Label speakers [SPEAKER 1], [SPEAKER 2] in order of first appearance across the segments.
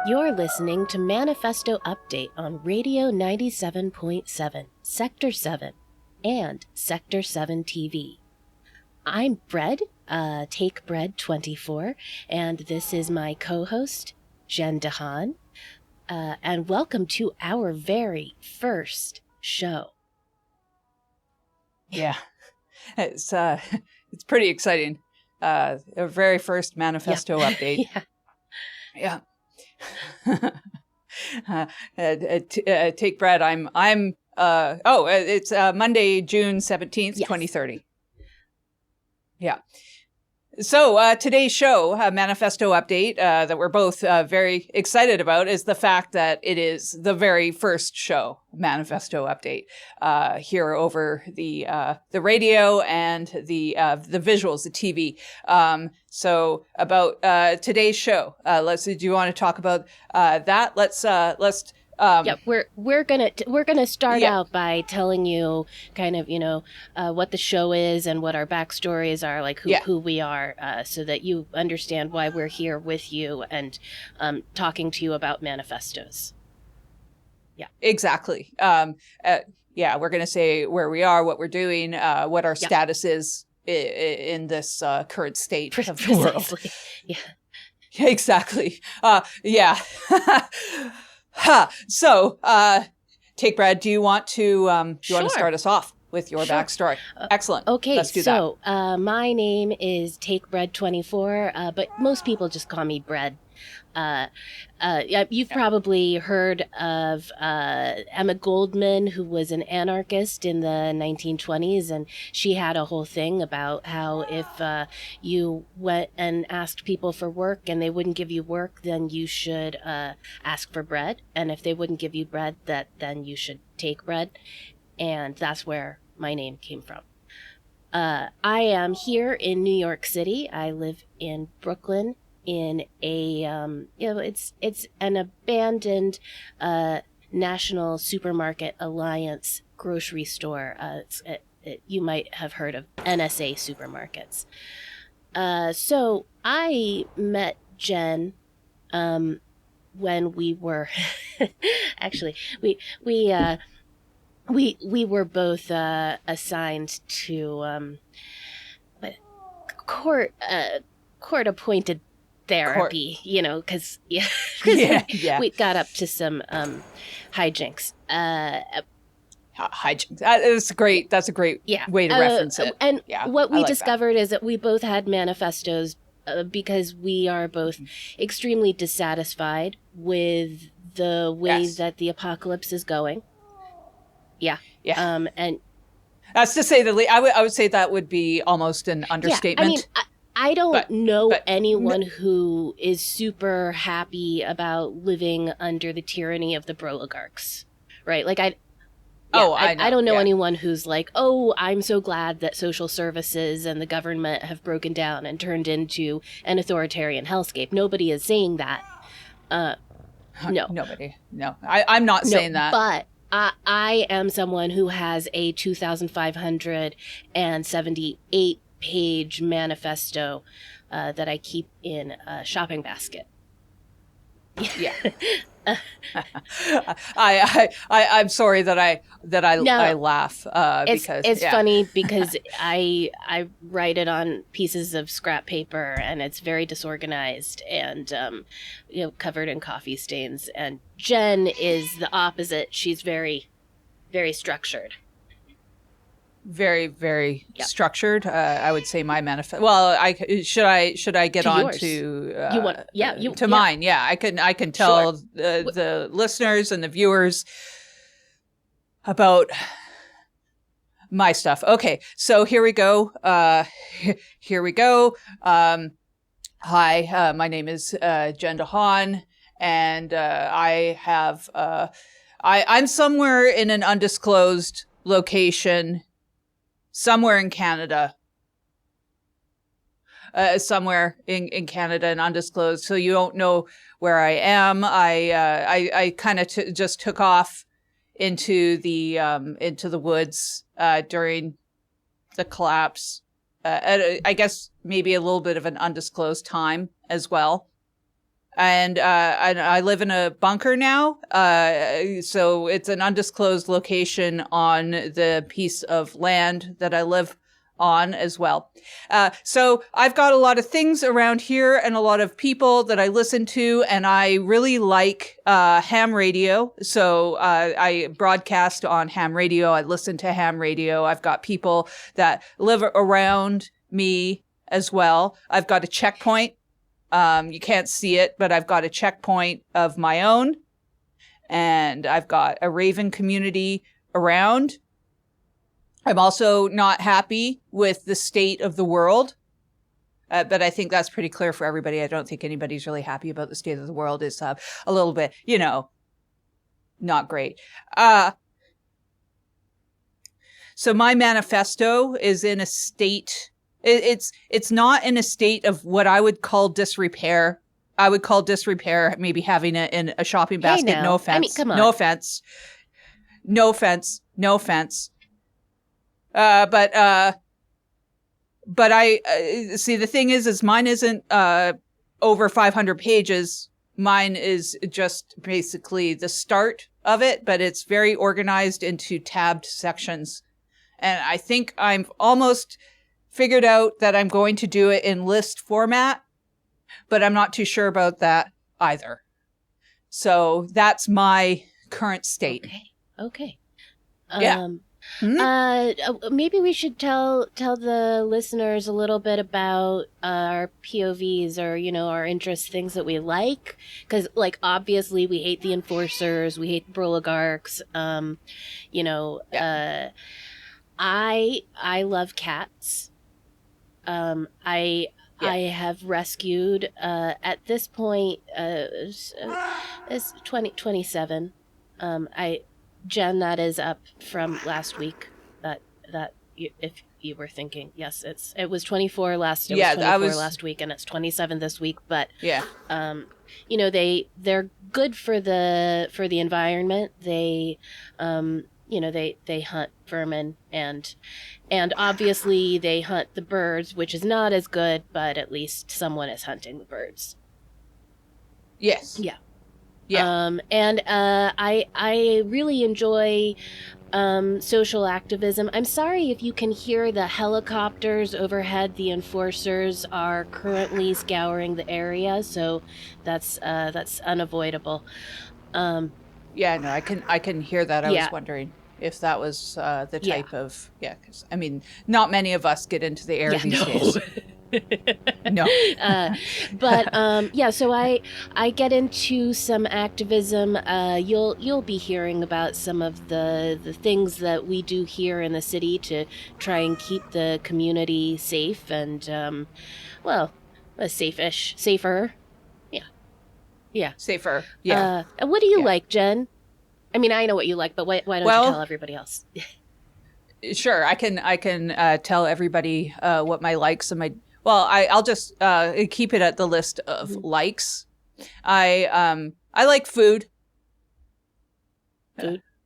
[SPEAKER 1] You're listening to Manifesto Update on Radio 97.7, Sector 7, and Sector 7 TV. I'm Bread, Take Bread 24, and this is my co-host, Jen deHaan, and welcome to our very first show.
[SPEAKER 2] Yeah, it's pretty exciting. Our very first Manifesto update. Yeah. Take Bread. It's Monday, June 17th, 2030. Yeah. So today's show, Manifesto Update, that we're both very excited about, is the fact that it is the very first show, Manifesto Update, here over the radio and the visuals, the TV. So about today's show, do you want to talk about that? Let's.
[SPEAKER 1] We're gonna start out by telling you kind of what the show is and what our backstories are, like who we are, so that you understand why we're here with you and talking to you about manifestos. Yeah, exactly.
[SPEAKER 2] We're gonna say where we are, what we're doing, what our status is in this current state of the world.
[SPEAKER 1] Yeah,
[SPEAKER 2] exactly. So, Take Bread, do you want to start us off with your backstory? Excellent.
[SPEAKER 1] Okay,
[SPEAKER 2] let's do that.
[SPEAKER 1] So my name is Take Bread 24, but most people just call me Bread. You've probably heard of Emma Goldman, who was an anarchist in the 1920s, and she had a whole thing about how if you went and asked people for work and they wouldn't give you work, then you should ask for bread, and if they wouldn't give you bread, then you should take bread, and that's where my name came from. I am here in New York City. I live in Brooklyn, in a it's an abandoned National Supermarket Alliance grocery store. You might have heard of NSA supermarkets. So I met Jen when we were actually we were both assigned to court appointed therapy, because we got up to some hijinks.
[SPEAKER 2] Hijinks. That's a great way to reference it.
[SPEAKER 1] And what we discovered is that we both had manifestos because we are both extremely dissatisfied with the way that the apocalypse is going. And
[SPEAKER 2] that's to say the least. I would say that would be almost an understatement.
[SPEAKER 1] I don't know anyone who is super happy about living under the tyranny of the Broligarchs, right? Like I don't know anyone who's like, oh, I'm so glad that social services and the government have broken down and turned into an authoritarian hellscape. Nobody is saying that. No.
[SPEAKER 2] Nobody. No. I'm not saying that.
[SPEAKER 1] But I am someone who has a 2,578 page manifesto that I keep in a shopping basket.
[SPEAKER 2] Yeah. I'm sorry that I laugh because
[SPEAKER 1] it's funny because I write it on pieces of scrap paper and it's very disorganized and covered in coffee stains, and Jen is the opposite. She's very, very structured.
[SPEAKER 2] Very, very structured. I would say my manifesto. Well, should I get on
[SPEAKER 1] yours.
[SPEAKER 2] To mine? Yeah, I can tell the listeners and the viewers about my stuff. Okay, so here we go. Hi, my name is Jen deHaan, and I have I'm somewhere in an undisclosed location. Somewhere in Canada. Somewhere in Canada and undisclosed. So you don't know where I am. I kind of just took off into the woods during the collapse. I guess maybe a little bit of an undisclosed time as well. And I live in a bunker now. So it's an undisclosed location on the piece of land that I live on as well. So I've got a lot of things around here and a lot of people that I listen to, and I really like ham radio. So I broadcast on ham radio. I listen to ham radio. I've got people that live around me as well. I've got a checkpoint. You can't see it, but I've got a checkpoint of my own, and I've got a Raven community around. I'm also not happy with the state of the world, but I think that's pretty clear for everybody. I don't think anybody's really happy about the state of the world. It's a little bit, not great. So my manifesto is in a state. It's not in a state of what I would call disrepair. I would call disrepair maybe having it in a shopping basket.
[SPEAKER 1] Hey,
[SPEAKER 2] no offense.
[SPEAKER 1] I mean, come on.
[SPEAKER 2] No offense. No offense. No offense. But I see, the thing is mine isn't over 500 pages. Mine is just basically the start of it, but it's very organized into tabbed sections. And I think I'm almost figured out that I'm going to do it in list format, but I'm not too sure about that either. So that's my current state.
[SPEAKER 1] Okay.
[SPEAKER 2] Yeah.
[SPEAKER 1] Maybe we should tell the listeners a little bit about our POVs, or our interests, things that we like, because obviously we hate the Enforcers, we hate the Broligarchs. I love cats. I have rescued at this point it's 27. Jen, that is up from last week. If you were thinking, yes, it was 24 last. It was 24 last week, and it's 27 this week. But
[SPEAKER 2] yeah,
[SPEAKER 1] they're good for the environment. They they hunt vermin and obviously they hunt the birds, which is not as good, but at least someone is hunting the birds.
[SPEAKER 2] Yes.
[SPEAKER 1] Yeah.
[SPEAKER 2] Yeah.
[SPEAKER 1] I really enjoy social activism. I'm sorry if you can hear the helicopters overhead. The Enforcers are currently scouring the area, so that's unavoidable.
[SPEAKER 2] Yeah, no, I can hear that. I was wondering if that was the type of, because I mean, not many of us get into the air these days. No.
[SPEAKER 1] So I get into some activism. You'll be hearing about some of the things that we do here in the city to try and keep the community safe and safer. Yeah.
[SPEAKER 2] Safer. Yeah.
[SPEAKER 1] What do you like, Jen? I mean, I know what you like, but why don't you tell everybody else?
[SPEAKER 2] Sure, I can tell everybody what my likes and my. Well, I'll just keep it at the list of likes. I like food.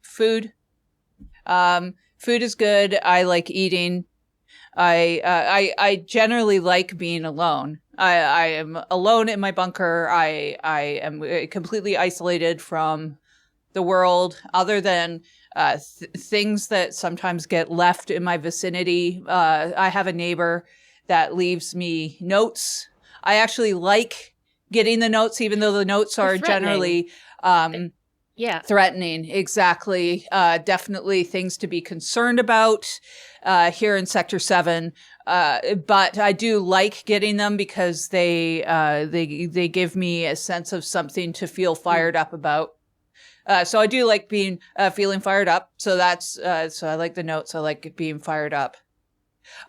[SPEAKER 2] Food. Food is good. I like eating. I generally like being alone. I am alone in my bunker. I am completely isolated from the world, other than things that sometimes get left in my vicinity. I have a neighbor that leaves me notes. I actually like getting the notes, even though the notes are generally threatening. Exactly. Definitely things to be concerned about here in Sector 7. But I do like getting them because they give me a sense of something to feel fired up about. So I do like feeling fired up. So that's, so I like the notes. I like being fired up.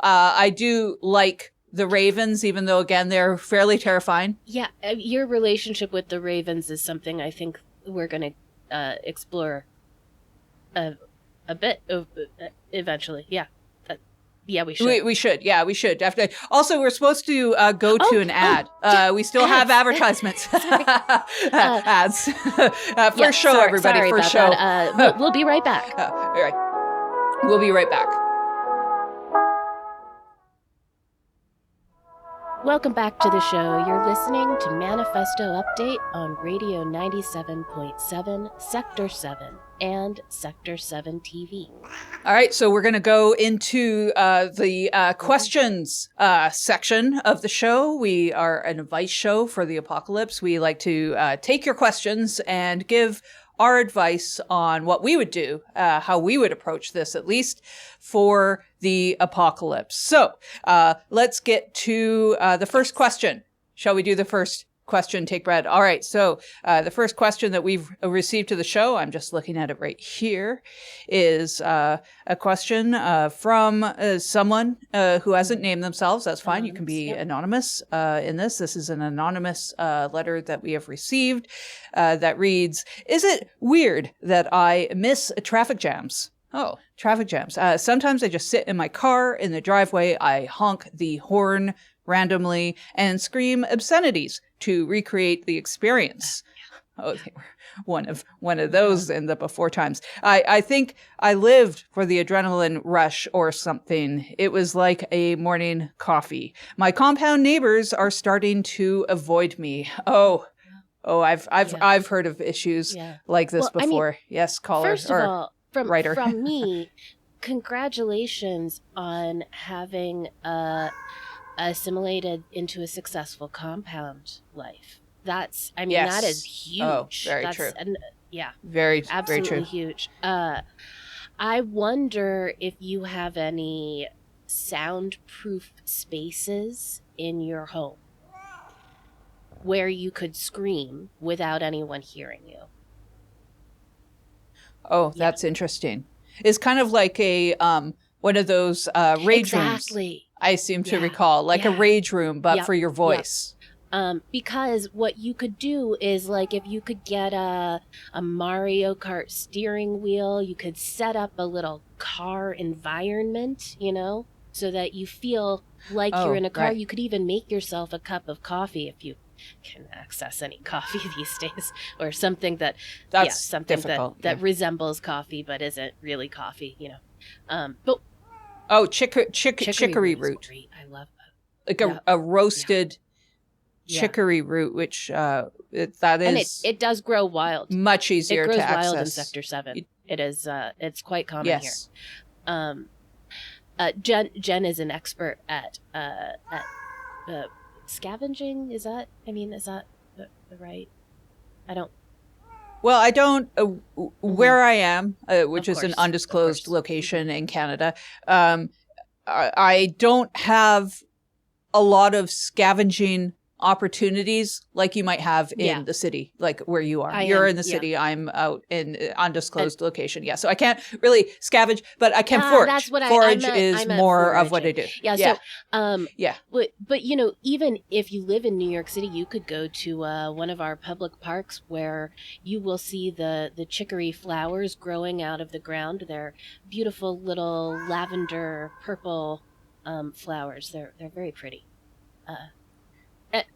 [SPEAKER 2] I do like the Ravens, even though, again, they're fairly terrifying.
[SPEAKER 1] Yeah. Your relationship with the Ravens is something I think we're going to explore a bit eventually. Yeah. Yeah, we should.
[SPEAKER 2] We should. Yeah, we should. Definitely. Also, we're supposed to go to an ad. We still have advertisements. Ads. First show, everybody.
[SPEAKER 1] Sorry
[SPEAKER 2] First
[SPEAKER 1] about
[SPEAKER 2] show.
[SPEAKER 1] That. We'll be right back.
[SPEAKER 2] All right. We'll be right back.
[SPEAKER 1] Welcome back to the show. You're listening to Manifesto Update on Radio 97.7, Sector 7, and Sector 7 TV.
[SPEAKER 2] All right, so we're going to go into the questions section of the show. We are an advice show for the apocalypse. We like to take your questions and give our advice on what we would do, how we would approach this, at least for the apocalypse. So let's get to the first question. Shall we do the first question? Take Brad. All right. So the first question that we've received to the show, I'm just looking at it right here, is a question from someone who hasn't named themselves. That's fine. You can be anonymous in this. This is an anonymous letter that we have received that reads, "Is it weird that I miss traffic jams?" Oh, traffic jams. Sometimes I just sit in my car in the driveway. I honk the horn randomly and scream obscenities to recreate the experience. Oh, they were one of those in the before times. I think I lived for the adrenaline rush or something. It was like a morning coffee. My compound neighbors are starting to avoid me. I've heard of issues like this before. Yes, caller.
[SPEAKER 1] First of all,
[SPEAKER 2] writer.
[SPEAKER 1] From me, congratulations on having assimilated into a successful compound life. That is huge.
[SPEAKER 2] Oh, very true. Very,
[SPEAKER 1] absolutely
[SPEAKER 2] very true.
[SPEAKER 1] Huge. I wonder if you have any soundproof spaces in your home where you could scream without anyone hearing you.
[SPEAKER 2] Oh, that's interesting. It's kind of like a one of those rage rooms. I seem to recall, like a rage room, but for your voice.
[SPEAKER 1] Because what you could do is, like, if you could get a Mario Kart steering wheel, you could set up a little car environment, so that you feel like you're in a car. Right. You could even make yourself a cup of coffee if you can access any coffee these days, or something that that resembles coffee but isn't really coffee, but
[SPEAKER 2] chicory root.
[SPEAKER 1] Great. I love
[SPEAKER 2] that. Like a roasted chicory root, which that is,
[SPEAKER 1] and it does grow wild,
[SPEAKER 2] much easier to access.
[SPEAKER 1] It grows wild in Sector 7. It is it's quite common here. Jen is an expert at scavenging. Is that the right? I don't.
[SPEAKER 2] Well, I don't. Where I am, which is an undisclosed location in Canada, I don't have a lot of scavenging opportunities like you might have in the city, like where you are. You're in the city. I'm out in undisclosed location. Yeah, so I can't really scavenge, but I can forage.
[SPEAKER 1] That's what
[SPEAKER 2] forage
[SPEAKER 1] I meant,
[SPEAKER 2] is more of what I do.
[SPEAKER 1] But even if you live in New York City, you could go to one of our public parks where you will see the chicory flowers growing out of the ground. They're beautiful little lavender purple flowers. They're very pretty.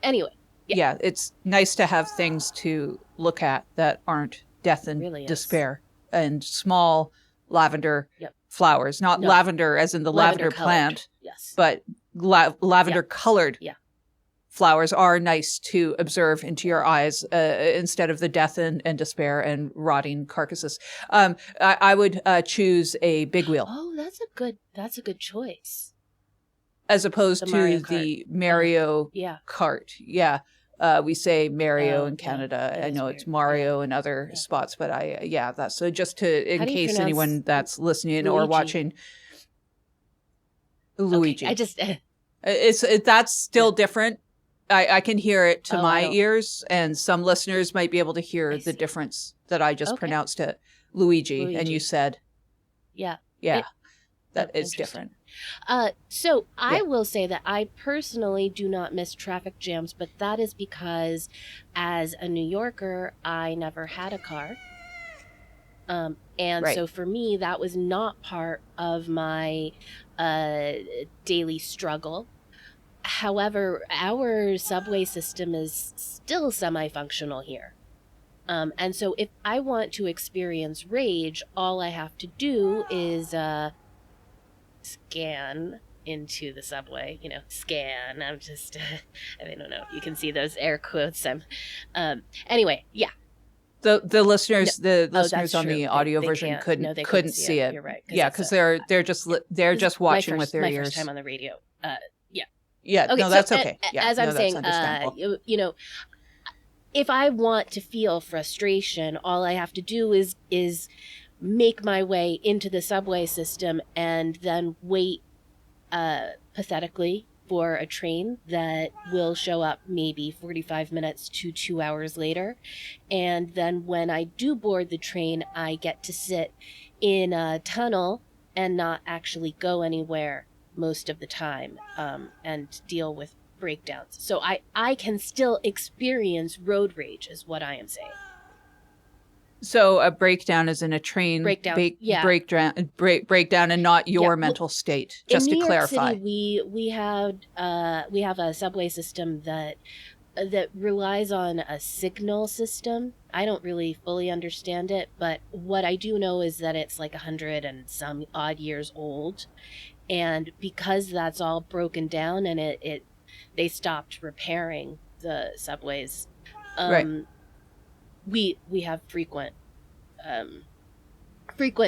[SPEAKER 1] Anyway.
[SPEAKER 2] Yeah, it's nice to have things to look at that aren't death and
[SPEAKER 1] really
[SPEAKER 2] despair. And small lavender flowers. Not lavender as in the lavender plant, but lavender colored flowers are nice to observe into your eyes instead of the death and despair and rotting carcasses. I would choose a big wheel.
[SPEAKER 1] Oh, that's a good choice.
[SPEAKER 2] As opposed to the Mario Kart. Yeah. We say Mario in Canada. I know it's Mario in other spots, but that's so just to, in case anyone that's listening or watching. Luigi.
[SPEAKER 1] I just,
[SPEAKER 2] that's still different. I can hear it to my ears, and some listeners might be able to hear the difference that I just pronounced it. Luigi. And you said.
[SPEAKER 1] Yeah.
[SPEAKER 2] That is different.
[SPEAKER 1] So I will say that I personally do not miss traffic jams, but that is because as a New Yorker, I never had a car. So for me, that was not part of my daily struggle. However, our subway system is still semi-functional here. And so if I want to experience rage, all I have to do is scan into the subway, scan. I'm just, I don't know if you can see those air quotes. Anyway, yeah.
[SPEAKER 2] The listeners,
[SPEAKER 1] that's
[SPEAKER 2] on
[SPEAKER 1] true.
[SPEAKER 2] the audio
[SPEAKER 1] They
[SPEAKER 2] version
[SPEAKER 1] they
[SPEAKER 2] couldn't see it.
[SPEAKER 1] You're right.
[SPEAKER 2] Yeah, because they're just watching with their
[SPEAKER 1] my
[SPEAKER 2] ears.
[SPEAKER 1] first time on the radio. Yeah.
[SPEAKER 2] Yeah.
[SPEAKER 1] Okay.
[SPEAKER 2] No, that's
[SPEAKER 1] so,
[SPEAKER 2] okay. Yeah.
[SPEAKER 1] As I'm saying, if I want to feel frustration, all I have to do is make my way into the subway system and then wait pathetically for a train that will show up maybe 45 minutes to 2 hours later. And then when I do board the train, I get to sit in a tunnel and not actually go anywhere most of the time, and deal with breakdowns. So I can still experience road rage is what I am saying.
[SPEAKER 2] So a breakdown is in a train breakdown and not your mental state. Just to clarify,
[SPEAKER 1] in New York City, we have a subway system that relies on a signal system. I don't really fully understand it, but what I do know is that it's like 100 and some odd years old, and because that's all broken down and they stopped repairing the subways.
[SPEAKER 2] Right.
[SPEAKER 1] We have frequent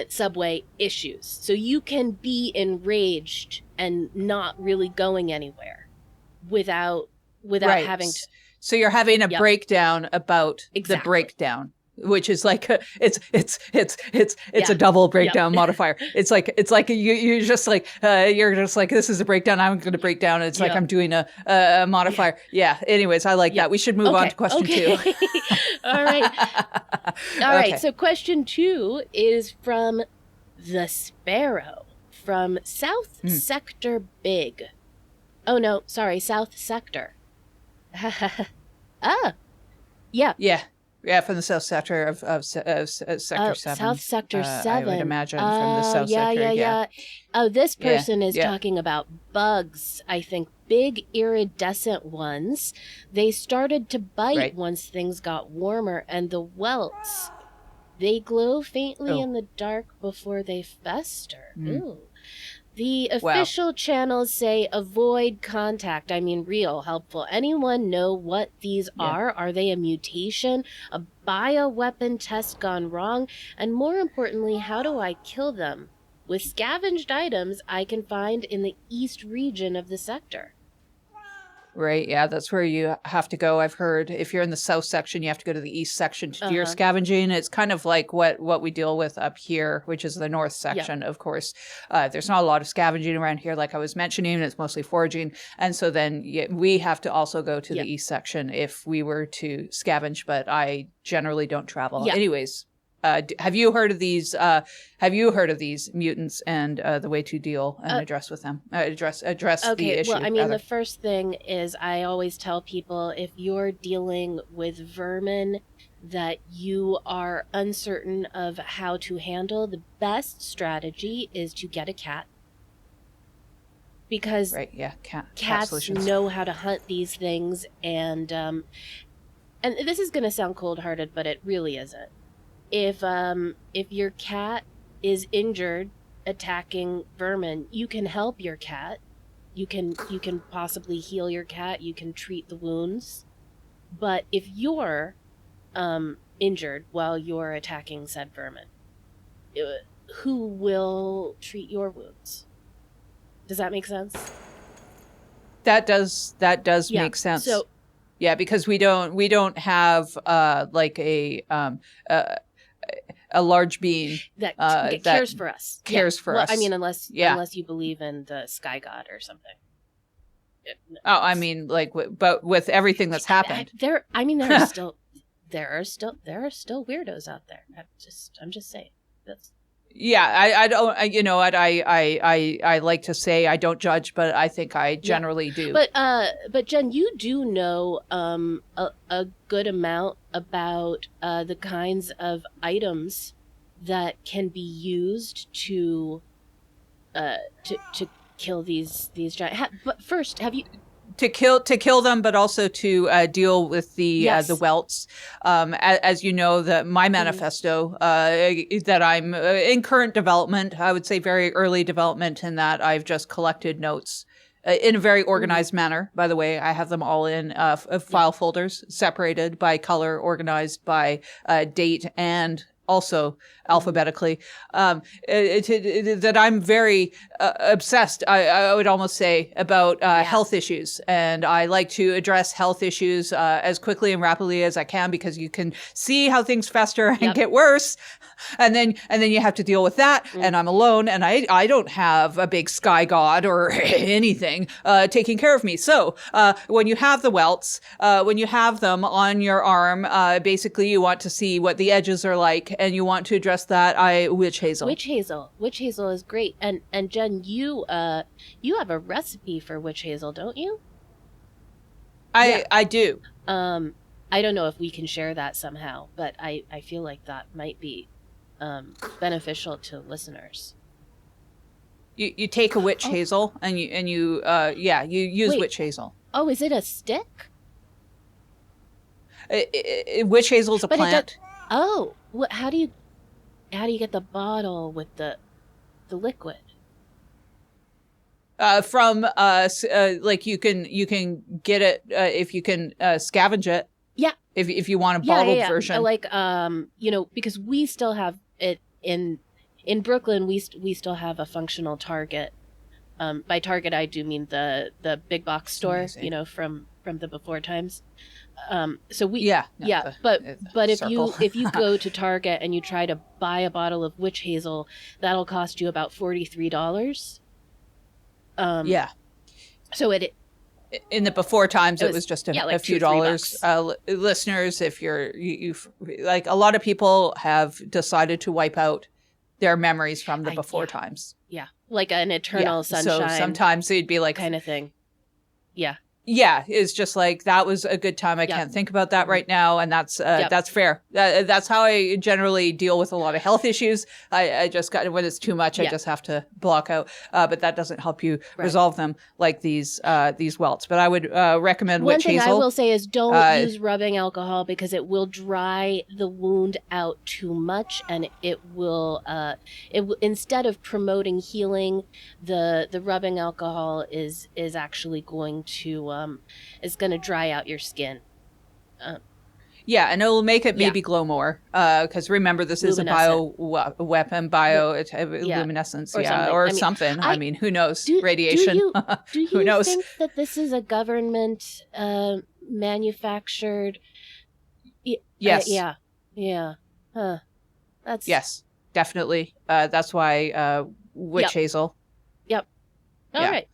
[SPEAKER 1] subway issues. So you can be enraged and not really going anywhere without
[SPEAKER 2] right.
[SPEAKER 1] having to.
[SPEAKER 2] So you're having a breakdown about the breakdown, which is like it's a double breakdown modifier. It's like you're just like this is a breakdown. I'm going to break down. It's like I'm doing a modifier. Yeah. Anyways, I like that. We should move on to question 2.
[SPEAKER 1] All right. All right. So question 2 is from the Sparrow from South Sector Big. Oh no, sorry, South Sector.
[SPEAKER 2] Yeah, from the South Sector of Sector 7.
[SPEAKER 1] South Sector 7.
[SPEAKER 2] I would imagine from the South Sector.
[SPEAKER 1] Yeah. Oh, this person is talking about bugs. I think big iridescent ones. They started to bite once things got warmer, and the welts, they glow faintly in the dark before they fester. Ooh. The official channels say avoid contact. I mean, real helpful. Anyone know what these are? Are they a mutation? A bioweapon test gone wrong? And more importantly, how do I kill them? With scavenged items I can find in the east region of the sector.
[SPEAKER 2] Right, yeah, that's where you have to go. I've heard if you're in the south section, you have to go to the east section to do your scavenging. It's kind of like what we deal with up here, which is the north section, of course. There's not a lot of scavenging around here, like I was mentioning. It's mostly foraging. And so then we have to also go to the east section if we were to scavenge, but I generally don't travel. Anyways, have you heard of these? Have you heard of these mutants and the way to deal and address with them? Address the issue.
[SPEAKER 1] Well, I mean, the first thing is I always tell people if you're dealing with vermin that you are uncertain of how to handle, the best strategy is to get a cat. Because cats
[SPEAKER 2] solutions.
[SPEAKER 1] know how to hunt these things, and this is going to sound cold-hearted, but it really isn't. If your cat is injured attacking vermin, you can help your cat. You can possibly heal your cat. You can treat the wounds. But if you're injured while you're attacking said vermin, who will treat your wounds? Does that make sense?
[SPEAKER 2] That does make sense. So, yeah, because we don't have like a large being
[SPEAKER 1] that cares for us.
[SPEAKER 2] Cares for us.
[SPEAKER 1] I mean, unless you believe in the sky god or something.
[SPEAKER 2] I mean, but with everything that's happened,
[SPEAKER 1] there are still weirdos out there. I'm just saying.
[SPEAKER 2] I don't. I like to say I don't judge, but I think I generally do.
[SPEAKER 1] But Jen, you do know a good amount about the kinds of items that can be used to kill these giant. But first, have you?
[SPEAKER 2] to kill them, but also to deal with the welts. As you know, my manifesto that I'm in current development, I would say very early development, in that I've just collected notes in a very organized manner. By the way, I have them all in file folders, separated by color, organized by date, and also alphabetically, that I'm very obsessed, I would almost say, about health issues. And I like to address health issues as quickly and rapidly as I can, because you can see how things fester and get worse. And then you have to deal with that. And I'm alone, and I don't have a big sky god or anything taking care of me. So when you have the welts, when you have them on your arm, basically you want to see what the edges are like, and you want to address that. Witch hazel.
[SPEAKER 1] Witch hazel is great. And Jen, you have a recipe for witch hazel, don't you?
[SPEAKER 2] I do.
[SPEAKER 1] I don't know if we can share that somehow, but I feel like that might be beneficial to listeners.
[SPEAKER 2] You take a witch hazel and you use witch hazel.
[SPEAKER 1] Oh, is it a stick?
[SPEAKER 2] Witch hazel is a plant.
[SPEAKER 1] How do you get the bottle with the liquid?
[SPEAKER 2] From like you can get it if you can scavenge it.
[SPEAKER 1] Yeah.
[SPEAKER 2] If you want a bottled version.
[SPEAKER 1] Like because we still have it in Brooklyn, we still have a functional Target. By Target I do mean the big box store, from the before times. So we but if you go to Target and you try to buy a bottle of witch hazel, that'll cost you about $43. So
[SPEAKER 2] in the before times, it was just a few dollars. Listeners, if you like, a lot of people have decided to wipe out their memories from the before times.
[SPEAKER 1] Yeah, like an eternal sunshine.
[SPEAKER 2] So sometimes it'd be like
[SPEAKER 1] kind of thing. Yeah.
[SPEAKER 2] Yeah, it's just like, that was a good time. I can't think about that right now, and that's fair. That's how I generally deal with a lot of health issues. I just got, when it's too much, I just have to block out. But that doesn't help you resolve them like these welts. But I would recommend witch hazel.
[SPEAKER 1] One thing I will say is, don't use rubbing alcohol, because it will dry the wound out too much, and it will instead of promoting healing, the rubbing alcohol is actually going to dry out your skin.
[SPEAKER 2] And it'll make it maybe glow more, because remember, this is a weapon, luminescence, or something. I mean, who knows? Radiation.
[SPEAKER 1] Do you
[SPEAKER 2] who knows?
[SPEAKER 1] think that this is a government manufactured?
[SPEAKER 2] Yes.
[SPEAKER 1] Huh. That's
[SPEAKER 2] yes, definitely. That's why witch hazel.
[SPEAKER 1] Yep. All right.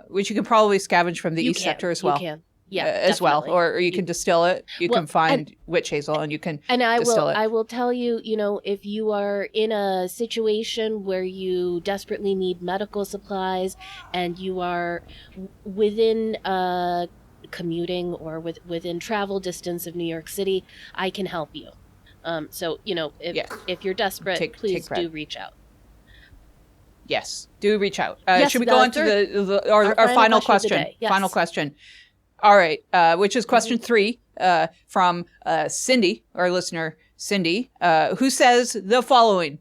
[SPEAKER 2] Which you can probably scavenge from the east sector as well.
[SPEAKER 1] You can.
[SPEAKER 2] As well, or you can distill it. You can find witch hazel, and you can distill it.
[SPEAKER 1] I will tell you, if you are in a situation where you desperately need medical supplies, and you are within commuting or within travel distance of New York City, I can help you. So if you're desperate, please do reach out.
[SPEAKER 2] Yes, do reach out. Should we go on to our final question?
[SPEAKER 1] Yes.
[SPEAKER 2] Final question. All right, which is question 3 from Cindy, our listener Cindy, who says the following.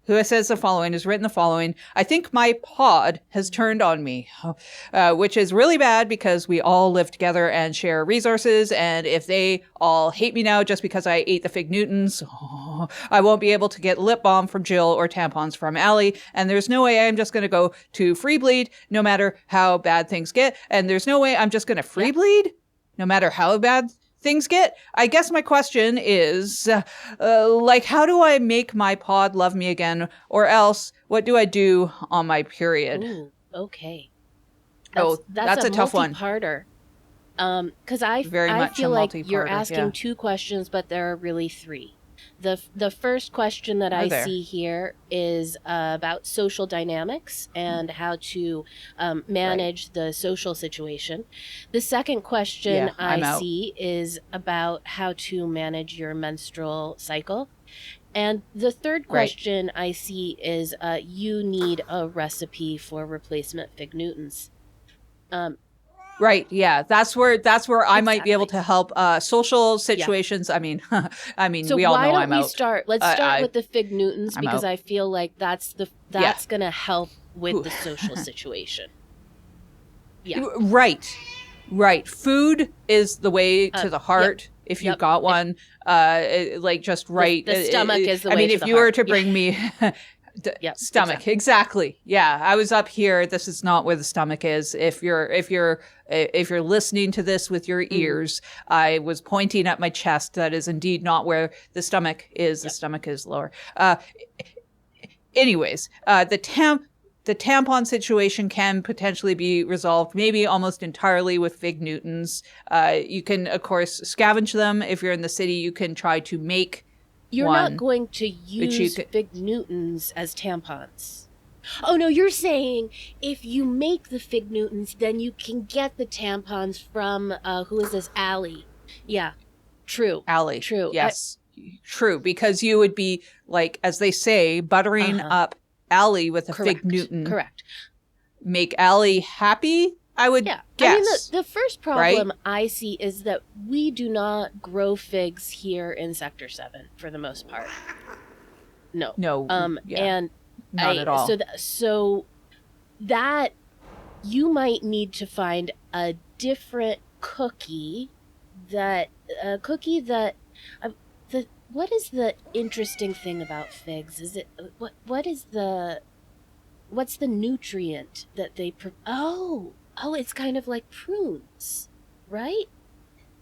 [SPEAKER 2] Has written the following: I think my pod has turned on me, which is really bad, because we all live together and share resources. And if they all hate me now just because I ate the Fig Newtons, I won't be able to get lip balm from Jill or tampons from Allie. And there's no way I'm just going to go to free bleed no matter how bad things get. And there's no way I'm just going to free bleed no matter how bad things get. I guess my question is, how do I make my pod love me again? Or else, what do I do on my period?
[SPEAKER 1] Ooh, okay.
[SPEAKER 2] That's a tough one.
[SPEAKER 1] Multi-parter. Because I feel like you're asking 2 questions, but there are really 3. The first question that I see here is about social dynamics and how to manage the social situation. The second question I see is about how to manage your menstrual cycle. And the third question I see is you need a recipe for replacement Fig Newtons.
[SPEAKER 2] Right. Yeah. That's where I might be able to help. Social situations. Yeah. I mean,
[SPEAKER 1] so
[SPEAKER 2] we all know
[SPEAKER 1] why
[SPEAKER 2] I'm
[SPEAKER 1] don't we
[SPEAKER 2] out.
[SPEAKER 1] start? Let's start with the fig Newtons because I feel like that's going to help with the social situation. Yeah.
[SPEAKER 2] Right. Food is the way to the heart. If you've got one, like just right.
[SPEAKER 1] The stomach is the way to the heart.
[SPEAKER 2] I mean, if you were to bring me stomach, exactly. Yeah, I was up here. This is not where the stomach is. If you're listening to this with your ears, I was pointing at my chest. That is indeed not where the stomach is. The stomach is lower. Anyways, the tampon situation can potentially be resolved, maybe almost entirely with fig Newtons. You can, of course, scavenge them. If you're in the city, you can try to make
[SPEAKER 1] You're not going to use fig Newtons as tampons. Oh, no, you're saying if you make the fig Newtons, then you can get the tampons from, who is this, Allie? Yeah, true.
[SPEAKER 2] Allie.
[SPEAKER 1] True.
[SPEAKER 2] Yes, true, because you would be, like, as they say, buttering up Allie with a fig Newton.
[SPEAKER 1] Correct.
[SPEAKER 2] Make Allie happy, I would guess.
[SPEAKER 1] I mean, the first problem I see is that we do not grow figs here in Sector 7 for the most part. No. And
[SPEAKER 2] not at all.
[SPEAKER 1] So that you might need to find a different cookie that what is the interesting thing about figs? Is it what's the nutrient that they it's kind of like prunes, right?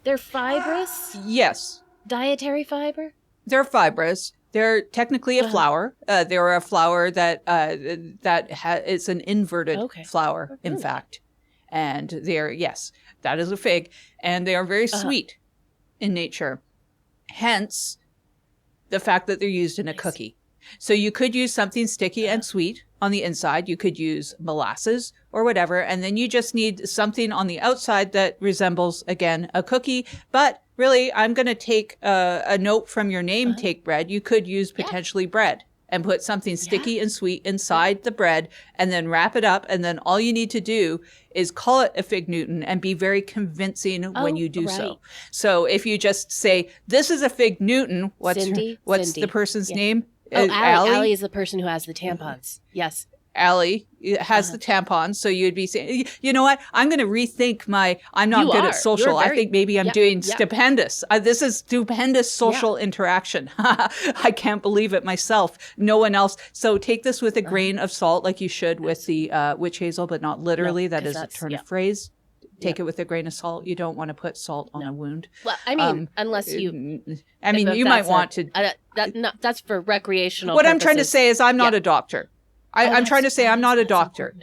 [SPEAKER 1] They're fibrous?
[SPEAKER 2] Yes.
[SPEAKER 1] Dietary fiber?
[SPEAKER 2] They're fibrous. They're technically a flower. They're a flower that it's an inverted flower, in fact. And that is a fig. And they are very sweet in nature. Hence, the fact that they're used in a cookie. So you could use something sticky and sweet on the inside. You could use molasses or whatever. And then you just need something on the outside that resembles, again, a cookie. But really, I'm going to take a note from your name, Take Bread. You could use potentially bread and put something sticky and sweet inside the bread and then wrap it up. And then all you need to do is call it a fig Newton and be very convincing when you do so. So if you just say, this is a fig Newton, what's the person's name?
[SPEAKER 1] Allie is the person who has the tampons. Yes.
[SPEAKER 2] Allie has the tampons. So you'd be saying, you know what? I'm going to rethink I'm not good at social. I think maybe I'm doing stupendous. This is stupendous social interaction. I can't believe it myself. No one else. So take this with a grain of salt, like you should with the witch hazel, but not literally. That is a turn of phrase. Take it with a grain of salt. You don't want to put salt on a wound.
[SPEAKER 1] Well, I mean, unless you...
[SPEAKER 2] I mean, you might want to...
[SPEAKER 1] that's for recreational
[SPEAKER 2] What
[SPEAKER 1] purposes.
[SPEAKER 2] I'm trying to say is I'm not a doctor. I'm trying to say I'm not a doctor.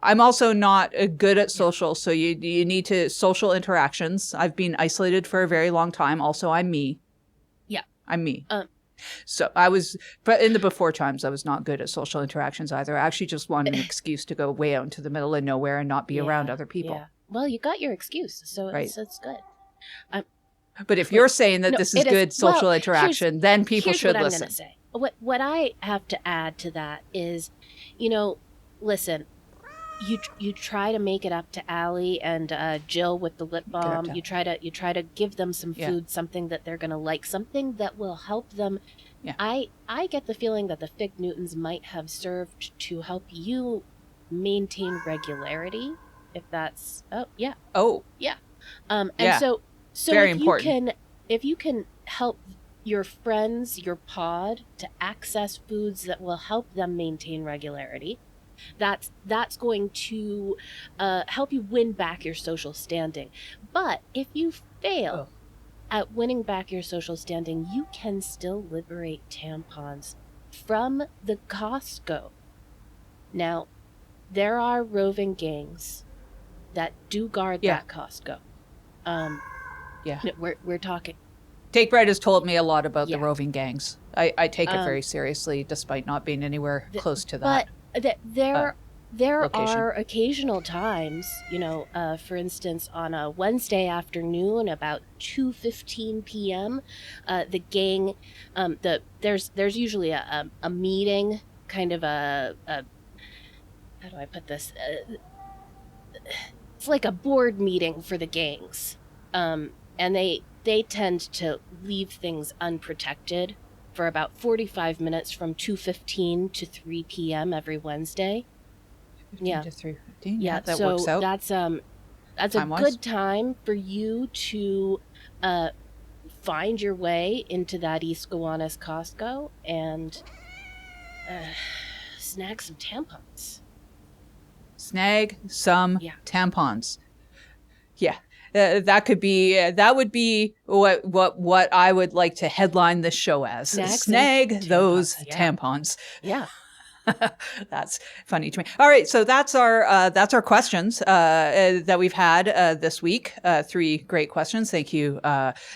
[SPEAKER 2] I'm also not good at social, so you need to... Social interactions. I've been isolated for a very long time. Also, I'm me.
[SPEAKER 1] Yeah.
[SPEAKER 2] I'm me. So I was... But in the before times, I was not good at social interactions either. I actually just wanted an excuse to go way out into the middle of nowhere and not be around other people.
[SPEAKER 1] Yeah. Well, you got your excuse, so it's good.
[SPEAKER 2] But if you're saying that this is good social interaction, then people should listen.
[SPEAKER 1] I'm going to say. What I have to add to that is, listen, you try to make it up to Allie and Jill with the lip balm. You try to give them some food, something that they're going to like, something that will help them. Yeah. I get the feeling that the fig Newtons might have served to help you maintain regularity. If that's and so
[SPEAKER 2] very
[SPEAKER 1] if
[SPEAKER 2] important.
[SPEAKER 1] If you can help your friends, your pod, to access foods that will help them maintain regularity, that's going to help you win back your social standing. But if you fail at winning back your social standing, you can still liberate tampons from the Costco. Now, there are roving gangs that do guard that Costco. We're talking.
[SPEAKER 2] Take Bread has told me a lot about the roving gangs. I take it very seriously, despite not being anywhere close to that.
[SPEAKER 1] But there are occasional times, for instance, on a Wednesday afternoon, about 2:15 p.m., the gang, there's usually a meeting, kind of a how do I put this? it's like a board meeting for the gangs. And they tend to leave things unprotected for about 45 minutes from 2:15 to 3 p.m. every Wednesday.
[SPEAKER 2] 15 to 3:15. Yeah, that
[SPEAKER 1] so
[SPEAKER 2] works out.
[SPEAKER 1] That's a good time for you to find your way into that East Gowanus Costco and snag some tampons.
[SPEAKER 2] Snag some tampons. Yeah. That would be what I would like to headline this show as. Snag those tampons.
[SPEAKER 1] Yeah.
[SPEAKER 2] That's funny to me. All right, so that's our questions that we've had this week. 3 great questions. Thank you,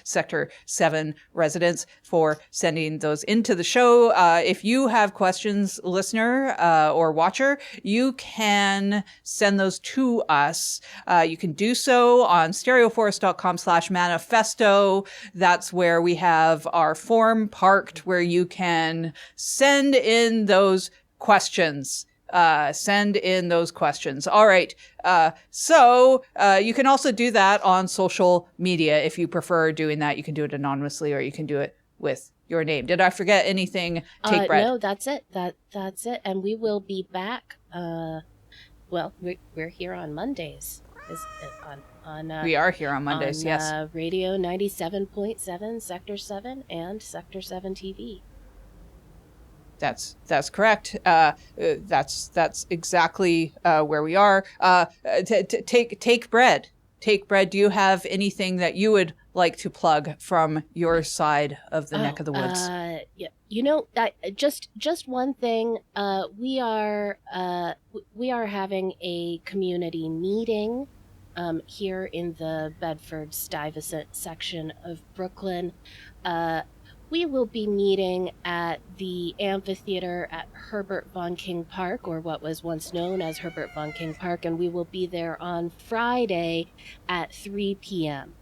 [SPEAKER 2] Sector 7 residents, for sending those into the show. If you have questions, listener or watcher, you can send those to us. You can do so on stereoforce.com/manifesto. That's where we have our form parked, where you can send in those questions. Send in those questions. All right. So you can also do that on social media. If you prefer doing that, you can do it anonymously, or you can do it with your name. Did I forget anything? Take Bread.
[SPEAKER 1] No, that's it. That's it. And we will be back. Well, we're here on Mondays.
[SPEAKER 2] We are here on Mondays, yes.
[SPEAKER 1] Radio 97.7, Sector 7, and Sector 7 TV.
[SPEAKER 2] That's correct. That's exactly where we are. Take Bread. Take Bread. Do you have anything that you would like to plug from your side of the neck of the woods?
[SPEAKER 1] Yeah. Just one thing. We are having a community meeting here in the Bedford-Stuyvesant section of Brooklyn. We will be meeting at the amphitheater at Herbert von King Park, or what was once known as Herbert von King Park, and we will be there on Friday at 3 p.m.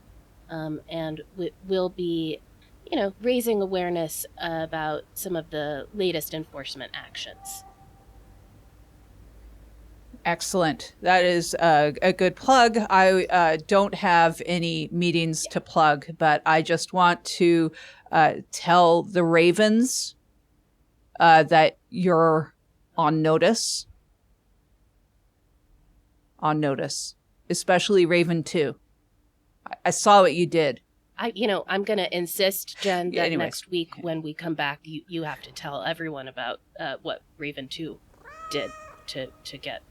[SPEAKER 1] And we'll be, raising awareness about some of the latest enforcement actions.
[SPEAKER 2] Excellent. That is a good plug. I don't have any meetings to plug, but I just want to tell the Ravens that you're on notice. On notice. Especially Raven 2. I saw what you did.
[SPEAKER 1] I'm going to insist, Jen, that next week when we come back, you have to tell everyone about what Raven 2 did to get,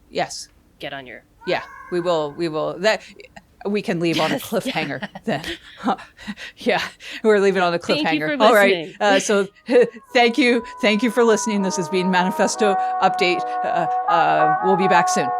[SPEAKER 2] Yes.
[SPEAKER 1] Get on your...
[SPEAKER 2] Yeah, we will. That... We can leave on a cliffhanger then. Yeah, we're leaving on a cliffhanger.
[SPEAKER 1] Thank you for listening.
[SPEAKER 2] All right. So thank you. Thank you for listening. This has been Manifesto Update. We'll be back soon.